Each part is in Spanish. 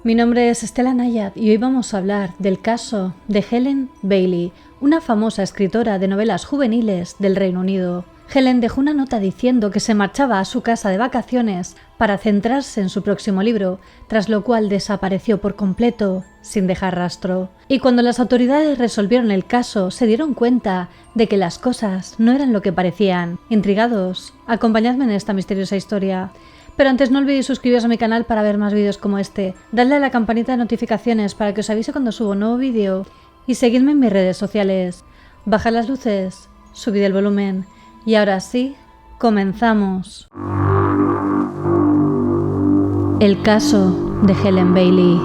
Mi nombre es Estela Nayad y hoy vamos a hablar del caso de Helen Bailey, una famosa escritora de novelas juveniles del Reino Unido. Helen dejó una nota diciendo que se marchaba a su casa de vacaciones para centrarse en su próximo libro, tras lo cual desapareció por completo, sin dejar rastro. Y cuando las autoridades resolvieron el caso, se dieron cuenta de que las cosas no eran lo que parecían. Intrigados, acompañadme en esta misteriosa historia. Pero antes no olvidéis suscribiros a mi canal para ver más vídeos como este, dadle a la campanita de notificaciones para que os avise cuando subo un nuevo vídeo y seguidme en mis redes sociales. Bajad las luces, subid el volumen y ahora sí, comenzamos. El caso de Helen Bailey.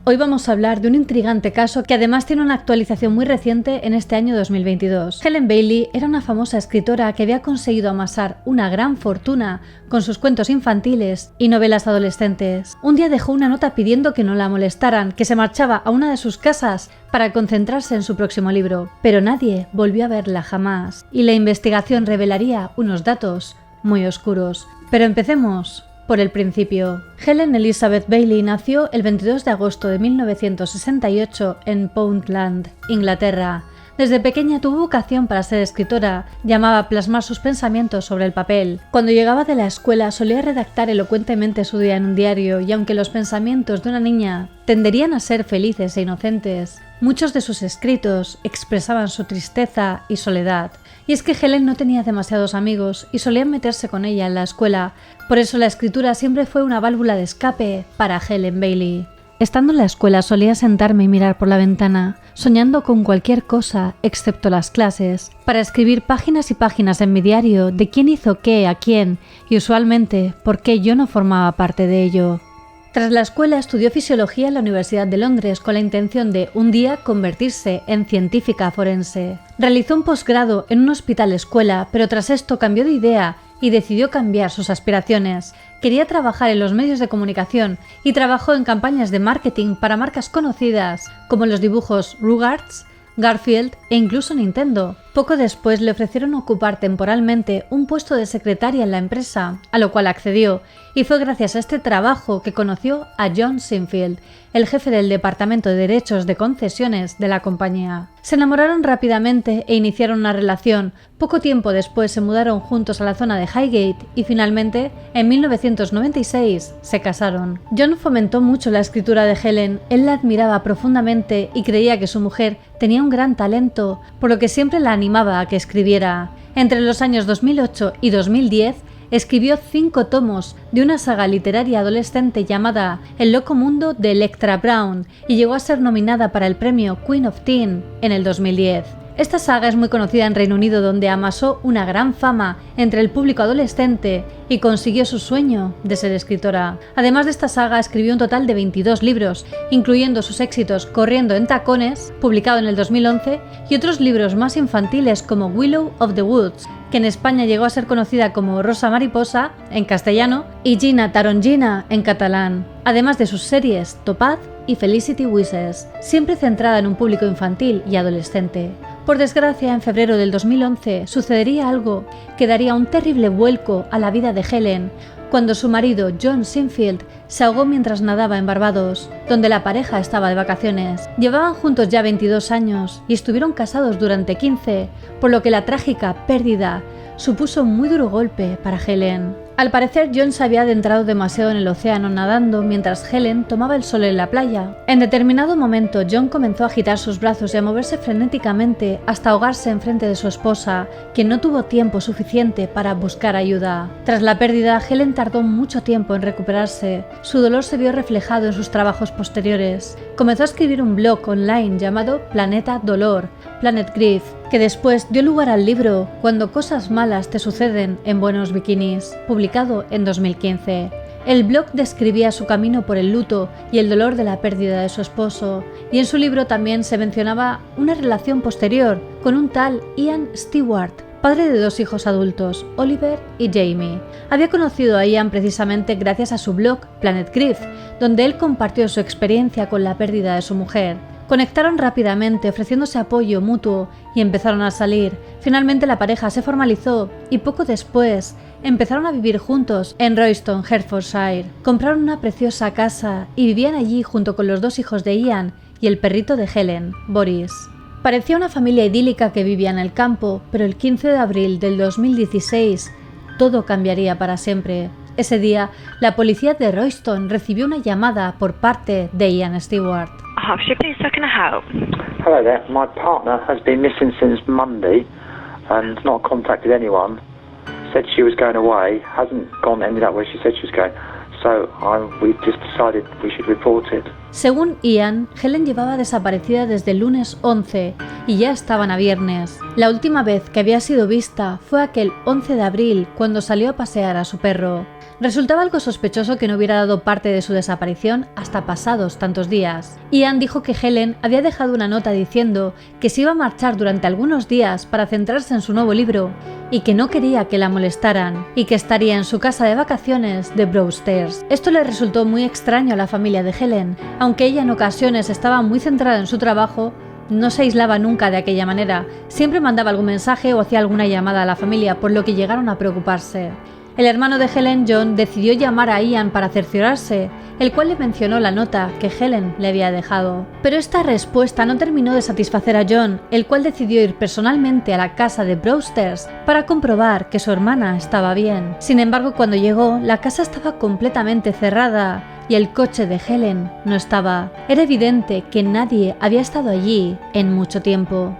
Hoy vamos a hablar de un intrigante caso que además tiene una actualización muy reciente en este año 2022. Helen Bailey era una famosa escritora que había conseguido amasar una gran fortuna con sus cuentos infantiles y novelas adolescentes. Un día dejó una nota pidiendo que no la molestaran, que se marchaba a una de sus casas para concentrarse en su próximo libro, pero nadie volvió a verla jamás, y la investigación revelaría unos datos muy oscuros. Pero empecemos por el principio. Helen Elizabeth Bailey nació el 22 de agosto de 1968 en Poundland, Inglaterra. Desde pequeña tuvo vocación para ser escritora, llamaba plasmar sus pensamientos sobre el papel. Cuando llegaba de la escuela solía redactar elocuentemente su día en un diario, y aunque los pensamientos de una niña tenderían a ser felices e inocentes, muchos de sus escritos expresaban su tristeza y soledad. Y es que Helen no tenía demasiados amigos y solían meterse con ella en la escuela, por eso la escritura siempre fue una válvula de escape para Helen Bailey. Estando en la escuela solía sentarme y mirar por la ventana, soñando con cualquier cosa excepto las clases, para escribir páginas y páginas en mi diario de quién hizo qué a quién y usualmente por qué yo no formaba parte de ello. Tras la escuela estudió fisiología en la Universidad de Londres con la intención de un día convertirse en científica forense. Realizó un posgrado en un hospital escuela, pero tras esto cambió de idea y decidió cambiar sus aspiraciones. Quería trabajar en los medios de comunicación y trabajó en campañas de marketing para marcas conocidas como los dibujos Rugrats, Garfield e incluso Nintendo. Poco después le ofrecieron ocupar temporalmente un puesto de secretaria en la empresa, a lo cual accedió, y fue gracias a este trabajo que conoció a John Sinfield, el jefe del departamento de derechos de concesiones de la compañía. Se enamoraron rápidamente e iniciaron una relación. Poco tiempo después se mudaron juntos a la zona de Highgate y finalmente, en 1996, se casaron. John fomentó mucho la escritura de Helen, él la admiraba profundamente y creía que su mujer tenía un gran talento, por lo que siempre la animaba a que escribiera. Entre los años 2008 y 2010, escribió 5 tomos de una saga literaria adolescente llamada El loco mundo de Electra Brown y llegó a ser nominada para el premio Queen of Teen en el 2010. Esta saga es muy conocida en Reino Unido, donde amasó una gran fama entre el público adolescente y consiguió su sueño de ser escritora. Además de esta saga, escribió un total de 22 libros, incluyendo sus éxitos Corriendo en tacones, publicado en el 2011, y otros libros más infantiles como Willow of the Woods, que en España llegó a ser conocida como Rosa Mariposa, en castellano, y Gina Tarongina, en catalán, además de sus series Topaz y Felicity Wishes, siempre centrada en un público infantil y adolescente. Por desgracia, en febrero del 2011 sucedería algo que daría un terrible vuelco a la vida de Helen, cuando su marido John Sinfield se ahogó mientras nadaba en Barbados, donde la pareja estaba de vacaciones. Llevaban juntos ya 22 años y estuvieron casados durante 15, por lo que la trágica pérdida supuso un muy duro golpe para Helen. Al parecer, John se había adentrado demasiado en el océano nadando mientras Helen tomaba el sol en la playa. En determinado momento, John comenzó a agitar sus brazos y a moverse frenéticamente hasta ahogarse enfrente de su esposa, quien no tuvo tiempo suficiente para buscar ayuda. Tras la pérdida, Helen tardó mucho tiempo en recuperarse. Su dolor se vio reflejado en sus trabajos posteriores. Comenzó a escribir un blog online llamado Planeta Dolor, Planet Grief, que después dio lugar al libro Cuando cosas malas te suceden en buenos bikinis, publicado en 2015. El blog describía su camino por el luto y el dolor de la pérdida de su esposo, y en su libro también se mencionaba una relación posterior con un tal Ian Stewart, padre de 2 hijos adultos, Oliver y Jamie. Había conocido a Ian precisamente gracias a su blog Planet Grief, donde él compartió su experiencia con la pérdida de su mujer. Conectaron rápidamente, ofreciéndose apoyo mutuo, y empezaron a salir. Finalmente la pareja se formalizó y poco después empezaron a vivir juntos en Royston, Hertfordshire. Compraron una preciosa casa y vivían allí junto con los 2 hijos de Ian y el perrito de Helen, Boris. Parecía una familia idílica que vivía en el campo, pero el 15 de abril del 2016 todo cambiaría para siempre. Ese día, la policía de Royston recibió una llamada por parte de Ian Stewart. How can I help? Hello there. My partner has been missing since Monday and not contacted anyone. Said she was going away, hasn't ended up where she said she was going. So we just decided we should report it. Según Ian, Helen llevaba desaparecida desde el lunes 11 y ya estaban a viernes. La última vez que había sido vista fue aquel 11 de abril cuando salió a pasear a su perro. Resultaba algo sospechoso que no hubiera dado parte de su desaparición hasta pasados tantos días. Ian dijo que Helen había dejado una nota diciendo que se iba a marchar durante algunos días para centrarse en su nuevo libro y que no quería que la molestaran y que estaría en su casa de vacaciones de Broadstairs. Esto le resultó muy extraño a la familia de Helen. Aunque ella en ocasiones estaba muy centrada en su trabajo, no se aislaba nunca de aquella manera. Siempre mandaba algún mensaje o hacía alguna llamada a la familia, por lo que llegaron a preocuparse. El hermano de Helen, John, decidió llamar a Ian para cerciorarse, el cual le mencionó la nota que Helen le había dejado. Pero esta respuesta no terminó de satisfacer a John, el cual decidió ir personalmente a la casa de Broadstairs para comprobar que su hermana estaba bien. Sin embargo, cuando llegó, la casa estaba completamente cerrada y el coche de Helen no estaba. Era evidente que nadie había estado allí en mucho tiempo.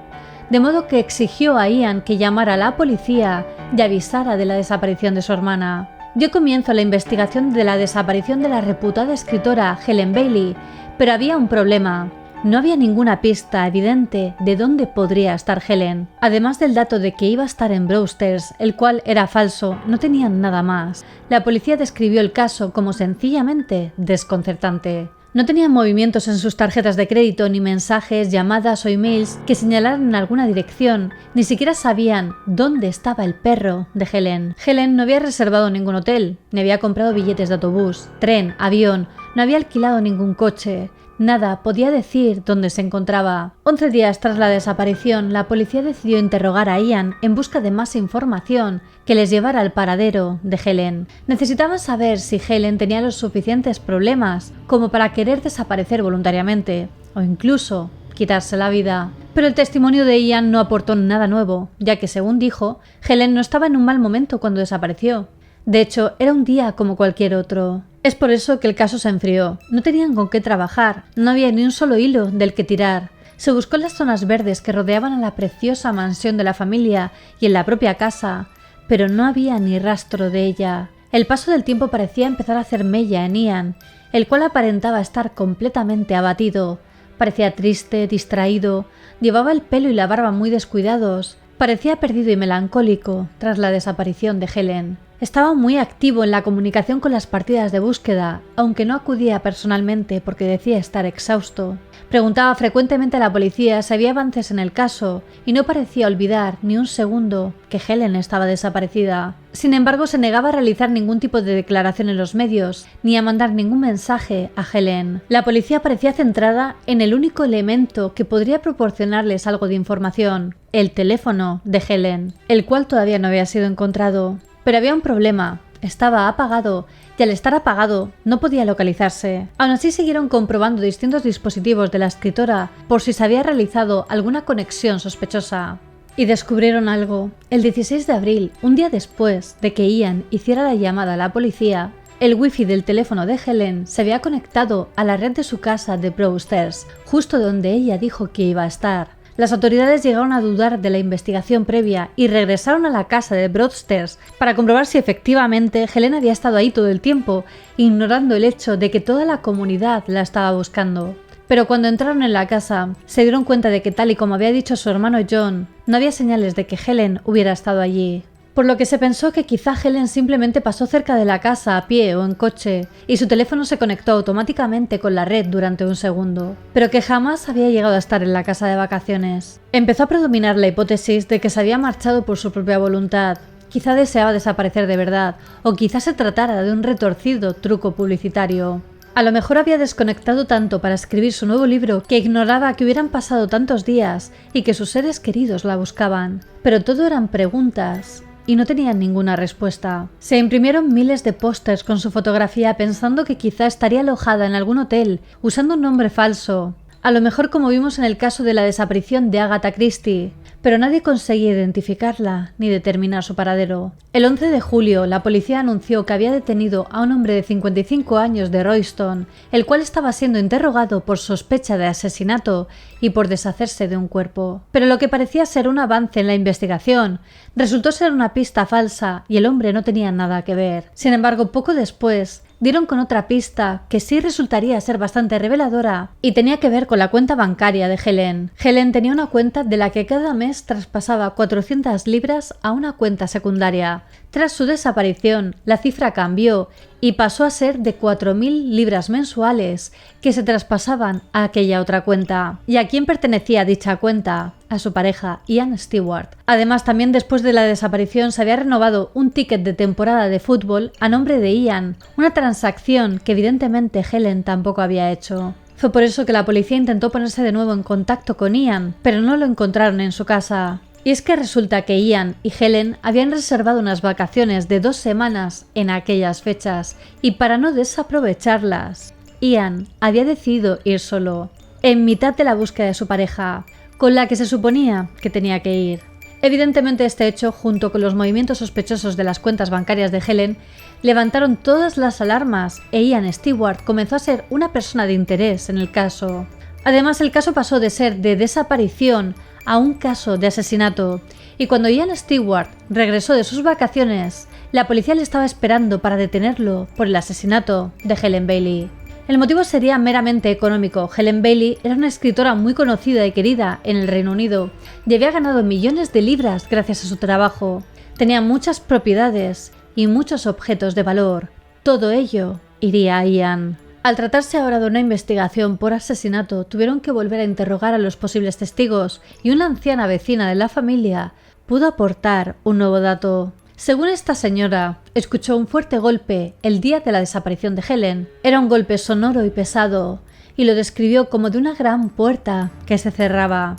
De modo que exigió a Ian que llamara a la policía y avisara de la desaparición de su hermana. Dio comienzo a la investigación de la desaparición de la reputada escritora Helen Bailey, pero había un problema. No había ninguna pista evidente de dónde podría estar Helen. Además del dato de que iba a estar en Broadstairs, el cual era falso, no tenían nada más. La policía describió el caso como sencillamente desconcertante. No tenían movimientos en sus tarjetas de crédito, ni mensajes, llamadas o emails que señalaran en alguna dirección. Ni siquiera sabían dónde estaba el perro de Helen. Helen no había reservado ningún hotel, ni había comprado billetes de autobús, tren, avión, no había alquilado ningún coche. Nada podía decir dónde se encontraba. 11 días tras la desaparición, la policía decidió interrogar a Ian en busca de más información que les llevara al paradero de Helen. Necesitaban saber si Helen tenía los suficientes problemas como para querer desaparecer voluntariamente, o incluso quitarse la vida. Pero el testimonio de Ian no aportó nada nuevo, ya que, según dijo, Helen no estaba en un mal momento cuando desapareció. De hecho, era un día como cualquier otro. Es por eso que el caso se enfrió. No tenían con qué trabajar, no había ni un solo hilo del que tirar. Se buscó en las zonas verdes que rodeaban a la preciosa mansión de la familia y en la propia casa, pero no había ni rastro de ella. El paso del tiempo parecía empezar a hacer mella en Ian, el cual aparentaba estar completamente abatido. Parecía triste, distraído, llevaba el pelo y la barba muy descuidados, parecía perdido y melancólico tras la desaparición de Helen. Estaba muy activo en la comunicación con las partidas de búsqueda, aunque no acudía personalmente porque decía estar exhausto. Preguntaba frecuentemente a la policía si había avances en el caso y no parecía olvidar ni un segundo que Helen estaba desaparecida. Sin embargo, se negaba a realizar ningún tipo de declaración en los medios, ni a mandar ningún mensaje a Helen. La policía parecía centrada en el único elemento que podría proporcionarles algo de información, el teléfono de Helen, el cual todavía no había sido encontrado. Pero había un problema, estaba apagado y al estar apagado no podía localizarse. Aún así siguieron comprobando distintos dispositivos de la escritora por si se había realizado alguna conexión sospechosa. Y descubrieron algo. El 16 de abril, un día después de que Ian hiciera la llamada a la policía, el wifi del teléfono de Helen se había conectado a la red de su casa de Broadstairs, justo donde ella dijo que iba a estar. Las autoridades llegaron a dudar de la investigación previa y regresaron a la casa de Broadstairs para comprobar si efectivamente Helen había estado ahí todo el tiempo, ignorando el hecho de que toda la comunidad la estaba buscando. Pero cuando entraron en la casa, se dieron cuenta de que, tal y como había dicho su hermano John, no había señales de que Helen hubiera estado allí. Por lo que se pensó que quizá Helen simplemente pasó cerca de la casa a pie o en coche y su teléfono se conectó automáticamente con la red durante un segundo, pero que jamás había llegado a estar en la casa de vacaciones. Empezó a predominar la hipótesis de que se había marchado por su propia voluntad. Quizá deseaba desaparecer de verdad, o quizá se tratara de un retorcido truco publicitario. A lo mejor había desconectado tanto para escribir su nuevo libro que ignoraba que hubieran pasado tantos días y que sus seres queridos la buscaban. Pero todo eran preguntas y no tenían ninguna respuesta. Se imprimieron miles de pósters con su fotografía pensando que quizá estaría alojada en algún hotel usando un nombre falso, a lo mejor como vimos en el caso de la desaparición de Agatha Christie, pero nadie conseguía identificarla ni determinar su paradero. El 11 de julio, la policía anunció que había detenido a un hombre de 55 años de Royston, el cual estaba siendo interrogado por sospecha de asesinato y por deshacerse de un cuerpo. Pero lo que parecía ser un avance en la investigación resultó ser una pista falsa y el hombre no tenía nada que ver. Sin embargo, poco después, dieron con otra pista que sí resultaría ser bastante reveladora y tenía que ver con la cuenta bancaria de Helen. Helen tenía una cuenta de la que cada mes traspasaba 400 libras a una cuenta secundaria. Tras su desaparición, la cifra cambió y pasó a ser de 4.000 libras mensuales que se traspasaban a aquella otra cuenta. ¿Y a quién pertenecía dicha cuenta? A su pareja, Ian Stewart. Además, también después de la desaparición se había renovado un ticket de temporada de fútbol a nombre de Ian, una transacción que evidentemente Helen tampoco había hecho. Fue por eso que la policía intentó ponerse de nuevo en contacto con Ian, pero no lo encontraron en su casa. Y es que resulta que Ian y Helen habían reservado unas vacaciones de 2 semanas en aquellas fechas, y para no desaprovecharlas, Ian había decidido ir solo, en mitad de la búsqueda de su pareja, con la que se suponía que tenía que ir. Evidentemente este hecho, junto con los movimientos sospechosos de las cuentas bancarias de Helen, levantaron todas las alarmas e Ian Stewart comenzó a ser una persona de interés en el caso. Además, el caso pasó de ser de desaparición a un caso de asesinato, y cuando Ian Stewart regresó de sus vacaciones, la policía le estaba esperando para detenerlo por el asesinato de Helen Bailey. El motivo sería meramente económico. Helen Bailey era una escritora muy conocida y querida en el Reino Unido y había ganado millones de libras gracias a su trabajo. Tenía muchas propiedades y muchos objetos de valor. Todo ello iría a Ian. Al tratarse ahora de una investigación por asesinato, tuvieron que volver a interrogar a los posibles testigos y una anciana vecina de la familia pudo aportar un nuevo dato. Según esta señora, escuchó un fuerte golpe el día de la desaparición de Helen. Era un golpe sonoro y pesado, y lo describió como de una gran puerta que se cerraba.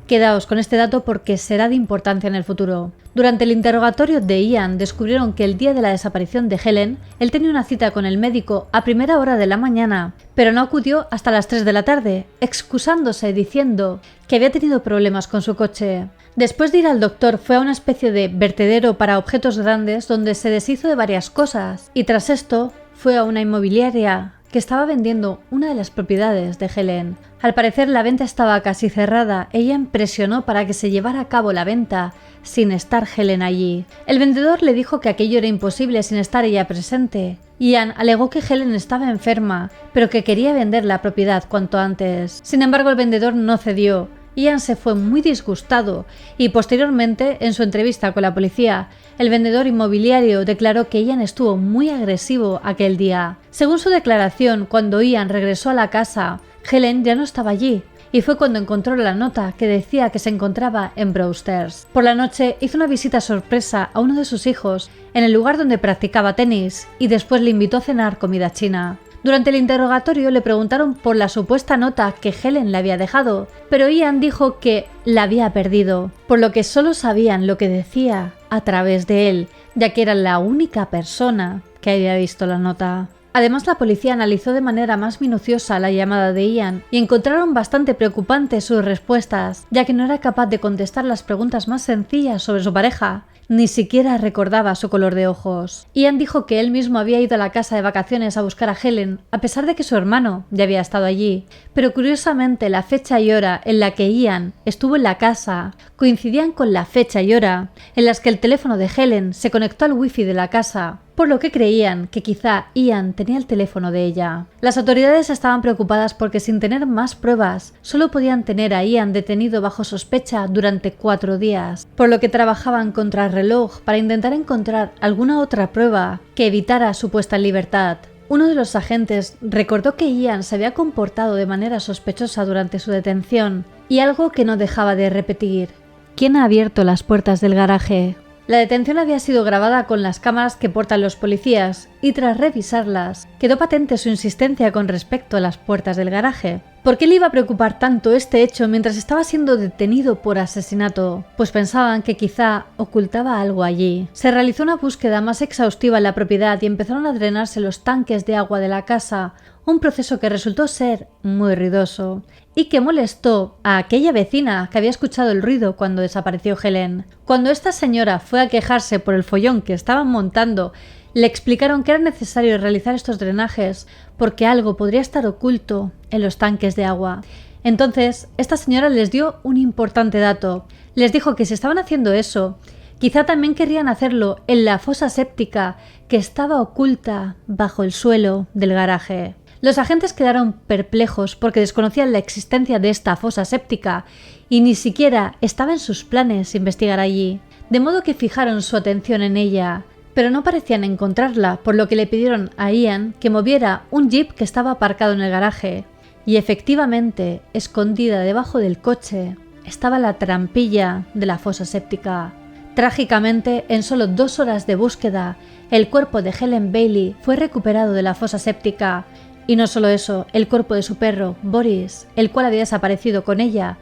Quedaos con este dato porque será de importancia en el futuro. Durante el interrogatorio de Ian descubrieron que el día de la desaparición de Helen, él tenía una cita con el médico a primera hora de la mañana, pero no acudió hasta las 3 de la tarde, excusándose diciendo que había tenido problemas con su coche. Después de ir al doctor, fue a una especie de vertedero para objetos grandes donde se deshizo de varias cosas, y tras esto fue a una inmobiliaria que estaba vendiendo una de las propiedades de Helen. Al parecer la venta estaba casi cerrada. Ella presionó para que se llevara a cabo la venta sin estar Helen allí. El vendedor le dijo que aquello era imposible sin estar ella presente. Ian alegó que Helen estaba enferma, pero que quería vender la propiedad cuanto antes. Sin embargo, el vendedor no cedió. Ian se fue muy disgustado y posteriormente, en su entrevista con la policía, el vendedor inmobiliario declaró que Ian estuvo muy agresivo aquel día. Según su declaración, cuando Ian regresó a la casa, Helen ya no estaba allí, y fue cuando encontró la nota que decía que se encontraba en Broadstairs. Por la noche hizo una visita sorpresa a uno de sus hijos en el lugar donde practicaba tenis y después le invitó a cenar comida china. Durante el interrogatorio le preguntaron por la supuesta nota que Helen le había dejado, pero Ian dijo que la había perdido, por lo que solo sabían lo que decía a través de él, ya que era la única persona que había visto la nota. Además, la policía analizó de manera más minuciosa la llamada de Ian y encontraron bastante preocupantes sus respuestas, ya que no era capaz de contestar las preguntas más sencillas sobre su pareja. Ni siquiera recordaba su color de ojos. Ian dijo que él mismo había ido a la casa de vacaciones a buscar a Helen, a pesar de que su hermano ya había estado allí. Pero curiosamente, la fecha y hora en la que Ian estuvo en la casa coincidían con la fecha y hora en las que el teléfono de Helen se conectó al wifi de la casa, por lo que creían que quizá Ian tenía el teléfono de ella. Las autoridades estaban preocupadas porque sin tener más pruebas, solo podían tener a Ian detenido bajo sospecha durante 4 días, por lo que trabajaban contra reloj para intentar encontrar alguna otra prueba que evitara su puesta en libertad. Uno de los agentes recordó que Ian se había comportado de manera sospechosa durante su detención, y algo que no dejaba de repetir: ¿quién ha abierto las puertas del garaje? La detención había sido grabada con las cámaras que portan los policías y tras revisarlas quedó patente su insistencia con respecto a las puertas del garaje. ¿Por qué le iba a preocupar tanto este hecho mientras estaba siendo detenido por asesinato? Pues pensaban que quizá ocultaba algo allí. Se realizó una búsqueda más exhaustiva en la propiedad y empezaron a drenarse los tanques de agua de la casa, un proceso que resultó ser muy ruidoso y que molestó a aquella vecina que había escuchado el ruido cuando desapareció Helen. Cuando esta señora fue a quejarse por el follón que estaban montando, le explicaron que era necesario realizar estos drenajes porque algo podría estar oculto en los tanques de agua. Entonces, esta señora les dio un importante dato. Les dijo que si estaban haciendo eso, quizá también querrían hacerlo en la fosa séptica que estaba oculta bajo el suelo del garaje. Los agentes quedaron perplejos porque desconocían la existencia de esta fosa séptica y ni siquiera estaba en sus planes investigar allí, de modo que fijaron su atención en ella, pero no parecían encontrarla, por lo que le pidieron a Ian que moviera un jeep que estaba aparcado en el garaje. Y efectivamente, escondida debajo del coche, estaba la trampilla de la fosa séptica. Trágicamente, en solo 2 horas de búsqueda, el cuerpo de Helen Bailey fue recuperado de la fosa séptica. Y no solo eso, el cuerpo de su perro, Boris, el cual había desaparecido con ella,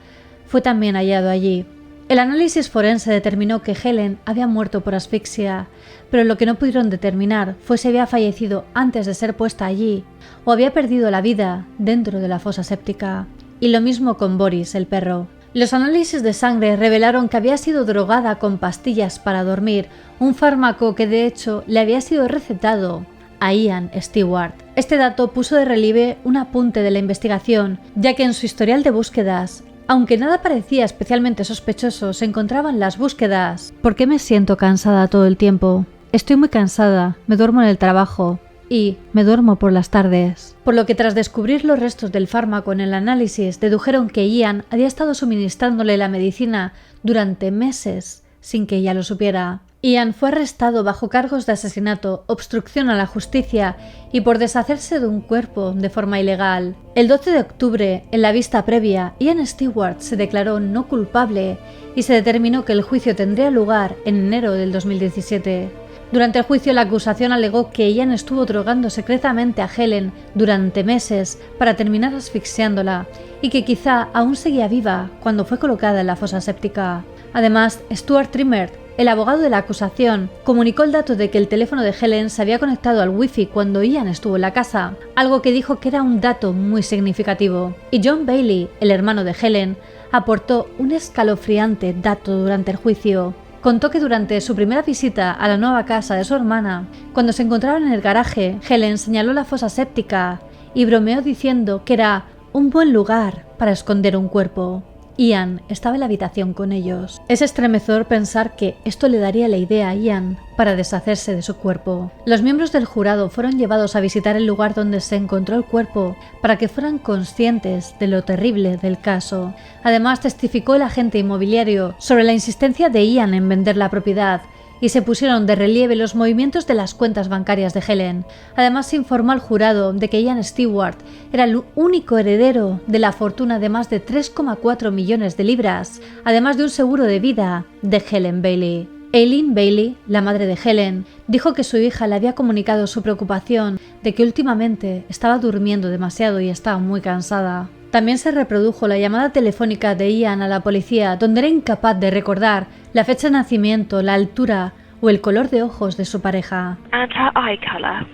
fue también hallado allí. El análisis forense determinó que Helen había muerto por asfixia, pero lo que no pudieron determinar fue si había fallecido antes de ser puesta allí o había perdido la vida dentro de la fosa séptica. Y lo mismo con Boris, el perro. Los análisis de sangre revelaron que había sido drogada con pastillas para dormir, un fármaco que de hecho le había sido recetado a Ian Stewart. Este dato puso de relieve un apunte de la investigación, ya que en su historial de búsquedas, aunque nada parecía especialmente sospechoso, se encontraban las búsquedas. ¿Por qué me siento cansada todo el tiempo? Estoy muy cansada, me duermo en el trabajo y me duermo por las tardes. Por lo que tras descubrir los restos del fármaco en el análisis, dedujeron que Ian había estado suministrándole la medicina durante meses sin que ella lo supiera. Ian fue arrestado bajo cargos de asesinato, obstrucción a la justicia y por deshacerse de un cuerpo de forma ilegal. El 12 de octubre, en la vista previa, Ian Stewart se declaró no culpable y se determinó que el juicio tendría lugar en enero del 2017. Durante el juicio, la acusación alegó que Ian estuvo drogando secretamente a Helen durante meses para terminar asfixiándola y que quizá aún seguía viva cuando fue colocada en la fosa séptica. Además, Stuart Trimmer, el abogado de la acusación, comunicó el dato de que el teléfono de Helen se había conectado al wifi cuando Ian estuvo en la casa, algo que dijo que era un dato muy significativo. Y John Bailey, el hermano de Helen, aportó un escalofriante dato durante el juicio. Contó que durante su primera visita a la nueva casa de su hermana, cuando se encontraban en el garaje, Helen señaló la fosa séptica y bromeó diciendo que era un buen lugar para esconder un cuerpo. Ian estaba en la habitación con ellos. Es estremecedor pensar que esto le daría la idea a Ian para deshacerse de su cuerpo. Los miembros del jurado fueron llevados a visitar el lugar donde se encontró el cuerpo para que fueran conscientes de lo terrible del caso. Además, testificó el agente inmobiliario sobre la insistencia de Ian en vender la propiedad y se pusieron de relieve los movimientos de las cuentas bancarias de Helen. Además, se informó al jurado de que Ian Stewart era el único heredero de la fortuna de más de 3,4 millones de libras, además de un seguro de vida de Helen Bailey. Eileen Bailey, la madre de Helen, dijo que su hija le había comunicado su preocupación de que últimamente estaba durmiendo demasiado y estaba muy cansada. También se reprodujo la llamada telefónica de Ian a la policía, donde era incapaz de recordar la fecha de nacimiento, la altura o el color de ojos de su pareja. And her eye colour.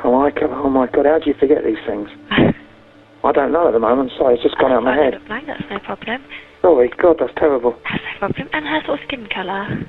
Oh my God, how do you forget these things? I don't know at the moment, sorry, it's just gone out of my head. Blank, that's no problem. Sorry, God, that's terrible. That's no problem. And her sort of skin colour.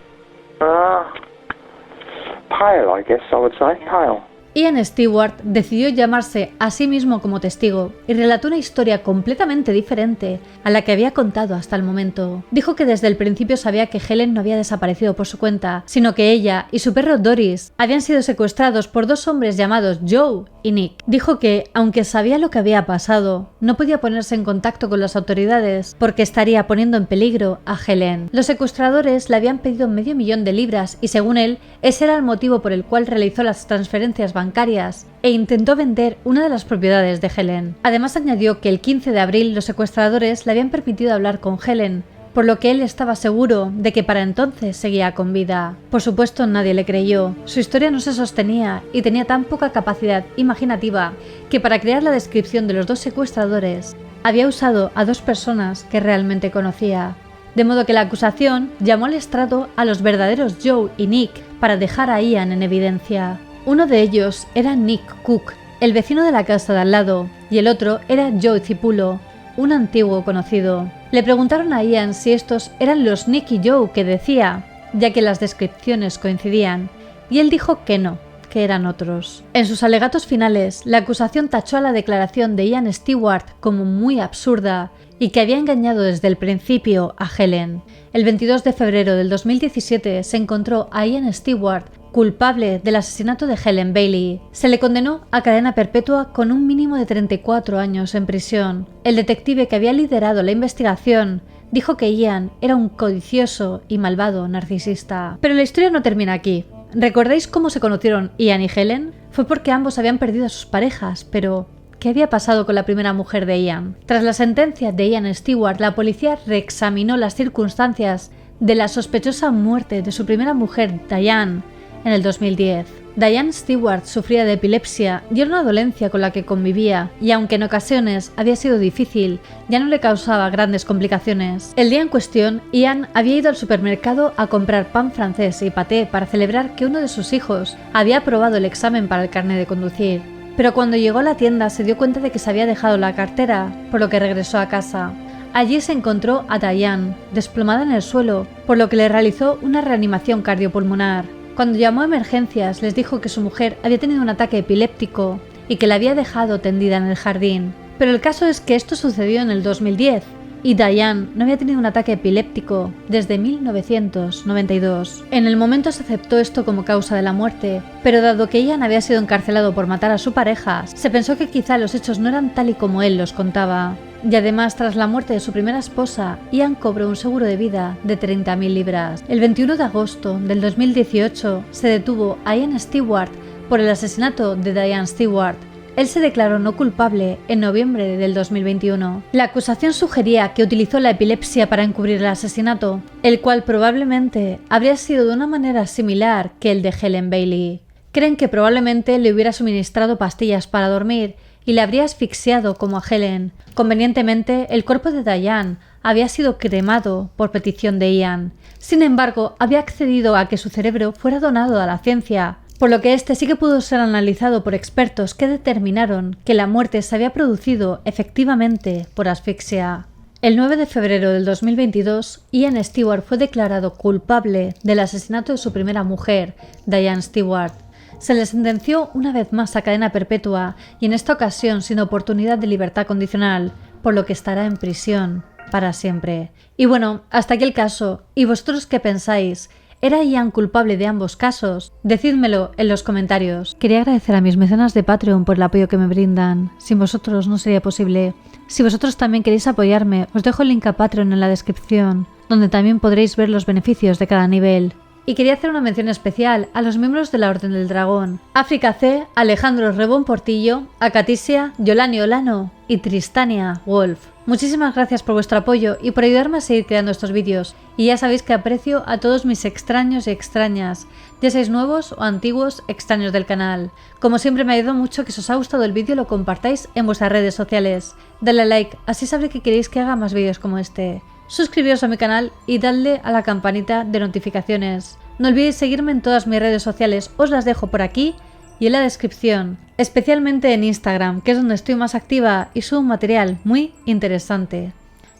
Pale, I guess I would say, pale. Ian Stewart decidió llamarse a sí mismo como testigo y relató una historia completamente diferente a la que había contado hasta el momento. Dijo que desde el principio sabía que Helen no había desaparecido por su cuenta, sino que ella y su perro Doris habían sido secuestrados por 2 hombres llamados Joe y Nick. Dijo que, aunque sabía lo que había pasado, no podía ponerse en contacto con las autoridades porque estaría poniendo en peligro a Helen. Los secuestradores le habían pedido $500,000 y, según él, ese era el motivo por el cual realizó las transferencias bancarias e intentó vender una de las propiedades de Helen. Además, añadió que el 15 de abril los secuestradores le habían permitido hablar con Helen, por lo que él estaba seguro de que para entonces seguía con vida. Por supuesto, nadie le creyó. Su historia no se sostenía y tenía tan poca capacidad imaginativa que para crear la descripción de los dos secuestradores había usado a dos personas que realmente conocía. De modo que la acusación llamó al estrado a los verdaderos Joe y Nick para dejar a Ian en evidencia. Uno de ellos era Nick Cook, el vecino de la casa de al lado, y el otro era Joe Cipulo, un antiguo conocido. Le preguntaron a Ian si estos eran los Nick y Joe que decía, ya que las descripciones coincidían, y él dijo que no, que eran otros. En sus alegatos finales, la acusación tachó a la declaración de Ian Stewart como muy absurda y que había engañado desde el principio a Helen. El 22 de febrero del 2017 se encontró a Ian Stewart culpable del asesinato de Helen Bailey. Se le condenó a cadena perpetua con un mínimo de 34 años en prisión. El detective que había liderado la investigación dijo que Ian era un codicioso y malvado narcisista. Pero la historia no termina aquí. ¿Recordáis cómo se conocieron Ian y Helen? Fue porque ambos habían perdido a sus parejas, pero ¿qué había pasado con la primera mujer de Ian? Tras la sentencia de Ian Stewart, la policía reexaminó las circunstancias de la sospechosa muerte de su primera mujer, Diane, en el 2010. Diane Stewart sufría de epilepsia y era una dolencia con la que convivía, y aunque en ocasiones había sido difícil, ya no le causaba grandes complicaciones. El día en cuestión, Ian había ido al supermercado a comprar pan francés y paté para celebrar que uno de sus hijos había aprobado el examen para el carnet de conducir. Pero cuando llegó a la tienda se dio cuenta de que se había dejado la cartera, por lo que regresó a casa. Allí se encontró a Diane, desplomada en el suelo, por lo que le realizó una reanimación cardiopulmonar. Cuando llamó a emergencias les dijo que su mujer había tenido un ataque epiléptico y que la había dejado tendida en el jardín. Pero el caso es que esto sucedió en el 2010 y Diane no había tenido un ataque epiléptico desde 1992. En el momento se aceptó esto como causa de la muerte, pero dado que Ian había sido encarcelado por matar a su pareja, se pensó que quizá los hechos no eran tal y como él los contaba. Y además, tras la muerte de su primera esposa, Ian cobró un seguro de vida de 30.000 libras. El 21 de agosto del 2018 se detuvo a Ian Stewart por el asesinato de Diane Stewart. Él se declaró no culpable en noviembre del 2021. La acusación sugería que utilizó la epilepsia para encubrir el asesinato, el cual probablemente habría sido de una manera similar que el de Helen Bailey. Creen que probablemente le hubiera suministrado pastillas para dormir y le habría asfixiado como a Helen. Convenientemente, el cuerpo de Diane había sido cremado por petición de Ian. Sin embargo, había accedido a que su cerebro fuera donado a la ciencia, por lo que este sí que pudo ser analizado por expertos que determinaron que la muerte se había producido efectivamente por asfixia. El 9 de febrero del 2022, Ian Stewart fue declarado culpable del asesinato de su primera mujer, Diane Stewart. Se le sentenció una vez más a cadena perpetua y en esta ocasión sin oportunidad de libertad condicional, por lo que estará en prisión para siempre. Y bueno, hasta aquí el caso. ¿Y vosotros qué pensáis? ¿Era Ian culpable de ambos casos? Decídmelo en los comentarios. Quería agradecer a mis mecenas de Patreon por el apoyo que me brindan. Sin vosotros no sería posible. Si vosotros también queréis apoyarme, os dejo el link a Patreon en la descripción, donde también podréis ver los beneficios de cada nivel. Y quería hacer una mención especial a los miembros de la Orden del Dragón: África C, Alejandro Rebón Portillo, Acatisia, Yolani Olano y Tristania Wolf. Muchísimas gracias por vuestro apoyo y por ayudarme a seguir creando estos vídeos. Y ya sabéis que aprecio a todos mis extraños y extrañas, ya seáis nuevos o antiguos extraños del canal. Como siempre me ayuda mucho que si os ha gustado el vídeo lo compartáis en vuestras redes sociales. Dale a like, así sabré que queréis que haga más vídeos como este. Suscribiros a mi canal y dadle a la campanita de notificaciones. No olvidéis seguirme en todas mis redes sociales, os las dejo por aquí y en la descripción, especialmente en Instagram, que es donde estoy más activa y subo material muy interesante.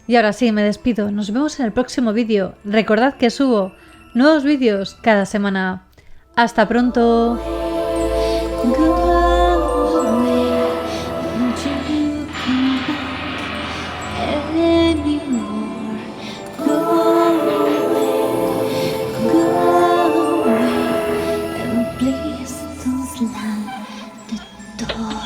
Y ahora sí, me despido, nos vemos en el próximo vídeo. Recordad que subo nuevos vídeos cada semana. ¡Hasta pronto! Please don't slam the door.